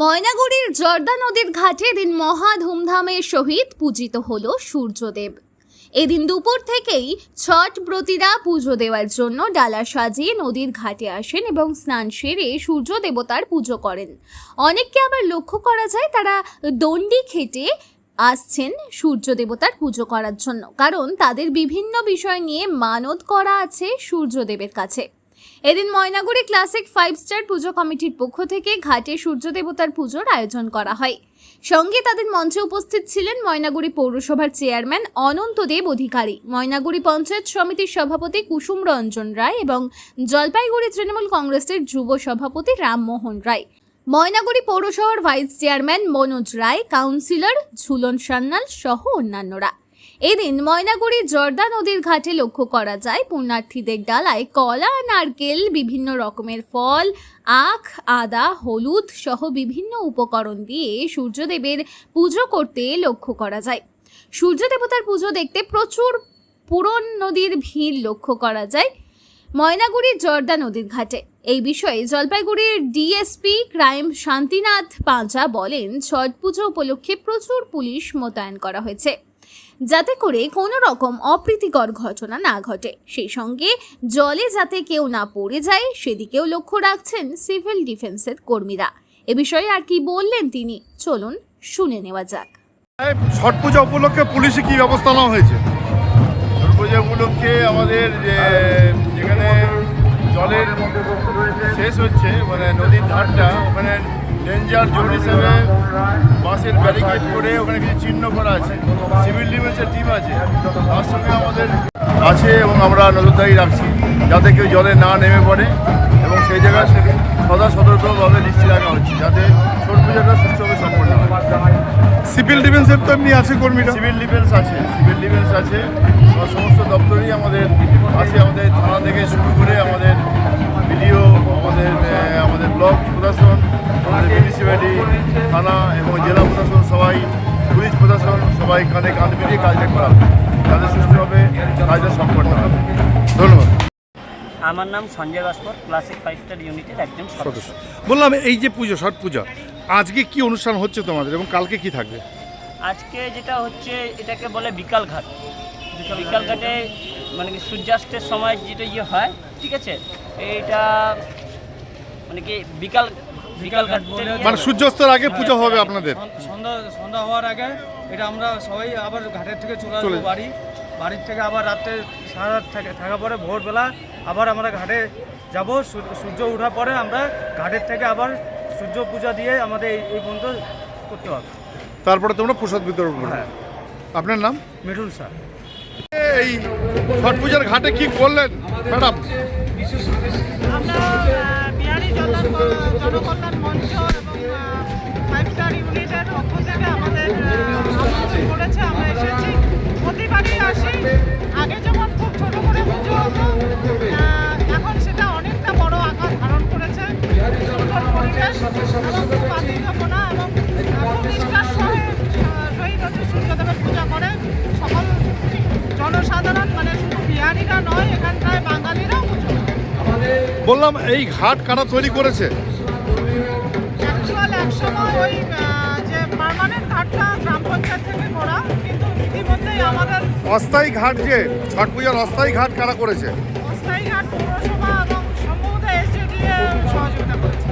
ময়নাগুড়ির জর্দা নদীর ঘাটে এদিন মহা ধুমধামের সহিত পূজিত হল সূর্যদেব। এদিন দুপুর থেকেই ছট ব্রতীরা পুজো দেওয়ার জন্য ডালা সাজিয়ে নদীর ঘাটে আসেন এবং স্নান সেরে সূর্য দেবতার পুজো করেন। অনেককে আবার লক্ষ্য করা যায় তারা দণ্ডি খেটে আসছেন সূর্য দেবতার পুজো করার জন্য, কারণ তাদের বিভিন্ন বিষয় নিয়ে মানত করা আছে সূর্যদেবের কাছে। এদিন ময়নাগুড়ি ক্লাসিক 5 স্টার পুজো কমিটির পক্ষ থেকে ঘাটে সূর্য দেবতার পুজোর আয়োজন করা হয়। সঙ্গে তাদের মঞ্চে উপস্থিত ছিলেন ময়নাগুড়ি পৌরসভার চেয়ারম্যান অনন্ত দেব অধিকারী, ময়নাগুড়ি পঞ্চায়েত সমিতির সভাপতি কুসুম রঞ্জন রায় এবং জলপাইগুড়ি তৃণমূল কংগ্রেসের যুব সভাপতি রামমোহন রায়, ময়নাগুড়ি পৌরসভার ভাইস চেয়ারম্যান মনোজ রায়, কাউন্সিলর ঝুলন সান্যাল সহ অন্যান্যরা। এদিন ময়নাগুড়ি জর্দা নদীর ঘাটে লক্ষ্য করা যায় পুণ্যার্থীদের ডালায় কলা, নারকেল, বিভিন্ন রকমের ফল, আখ, আদা, হলুদ সহ বিভিন্ন উপকরণ দিয়ে সূর্যদেবের পুজো করতে লক্ষ্য করা যায়। সূর্য দেবতার পুজো দেখতে প্রচুর পুরন নদীর ভিড় লক্ষ্য করা যায় ময়নাগুড়ি জর্দা নদীর ঘাটে। এই বিষয়ে জলপাইগুড়ির ডিএসপি ক্রাইম শান্তিনাথ পাঁজা বলেন, ছট পুজো উপলক্ষে প্রচুর পুলিশ মোতায়েন করা হয়েছে যাতে করে কোনো রকম অপ্রীতিকর ঘটনা না ঘটে, সেই সঙ্গে জলে যাতে কেউ না পড়ে যায় সেদিকেও লক্ষ্য রাখছেন সিভিল ডিফেন্সের কর্মীরা। এ বিষয়ে আর কি বললেন তিনি, চলুন শুনে নেওয়া যাক। ছট পূজা উপলক্ষে পুলিশে কি ব্যবস্থা নেওয়া হয়েছে? ছট পূজা উপলক্ষে আমাদের যেখানে জলের শেষ হচ্ছে মানে নদীর ধারটা, ওখানে ডেঞ্জার জোন হিসেবে বাঁশের ব্যারিকেড করে ওখানে কিছু চিহ্ন করা আছে। সিভিল ডিফেন্সের টিম আছে, তার সঙ্গে আমাদের আছে এবং আমরা নজরদারি রাখছি যাতে কেউ জলে না নেমে পড়ে এবং সেই জায়গায় সদা সতর্কভাবে দৃষ্টি রাখা হচ্ছে যাতে ছট পূজাটা সুষ্ঠুভাবে সম্পন্ন হয়। সিভিল ডিফেন্সের তো এমনি আছে কর্মীরা? সিভিল ডিফেন্স আছে সমস্ত দপ্তরই আমাদের আছে, আমাদের থানা থেকে শুরু করে আমাদের বিডিও, আমাদের ব্লক প্রশাসন, আমাদের মিউনিসিপ্যালিটি, থানা এবং জেলা প্রশাসন, সবাই পুলিশ প্রশাসন সবাই কাঁধে কাঁধ মিলিয়ে কাজটা করা হবে যাতে সুষ্ঠুভাবে কাজটা সম্পন্ন হবে। ধন্যবাদ। আমার নাম সঞ্জয় ভাস্কর, ক্লাসিক 5 স্টার ইউনিটের একজন সদস্য। বললাম এই যে পুজো, ছট পূজা, আজকে কি অনুষ্ঠান হচ্ছে তোমাদের এবং কালকে কি থাকবে? আজকে যেটা হচ্ছে এটাকে বলে বিকাল ঘাট। বিকাল ঘাটে মানে কি সূর্যাস্তের সময় যেটা হয়, ঠিক আছে, এইটা মানে কি বিকাল ঘাট মানে সূর্যাস্তের আগে পুজো হবে আপনাদের? সন্ধ্যা হওয়ার আগে এটা আমরা সবাই আবার ঘাটের থেকে চলে আসবো বাড়ির থেকে, আবার রাত্রে সারা রাত থাকা পরে ভোরবেলা আবার আমরা ঘাটে যাব। সূর্য ওঠার পরে আমরা ঘাটের থেকে আবার সূর্য পূজা দিয়ে আমাদের এই পর্যন্ত করতে হবে। তারপরে তোমরা প্রসাদ বিতরণ করবে। হ্যাঁ। আপনার নাম? মিঠুন স্যার। এই ছট পূজার ঘাটে কি করলেন ম্যাডাম? আমরা বিহারি জনকল্যাণ মঞ্চ এবং 5 স্টার ইউনিটের পক্ষ থেকে আমাদের আমন্ত্রণ করেছে, আমরা এসেছি। প্রতিবারই আসি, আগে যেমন খুব ছোট করে পুজো হতো, এখন সেটা অনেকটা বড় আকার ধারণ করেছে। সুন্দর পরিবেশ এবং খুব আতিথ্যপনা এবং খুব নিষ্ঠার সহিত হচ্ছে সূর্যদেবের পূজা করে সকল জনসাধারণ, মানে শুধু বিহারিরা নয়, এখানটায় বাঙালিরাও পুজো করে। বললাম এই ঘাট কারা তৈরি করেছে? অ্যাকচুয়াল একসময় ওই যে পার্মানেন্ট ঘাটটা গ্রাম পঞ্চায়েত থেকে করা, কিন্তু ইতিমধ্যেই আমাদের অস্থায়ী ঘাট, যে ছট পূজার অস্থায়ী ঘাট কারা করেছে? অস্থায়ী ঘাট পৌরসভা এবং সম্ভবত এসডিডিএ সহযোগিতা করেছে।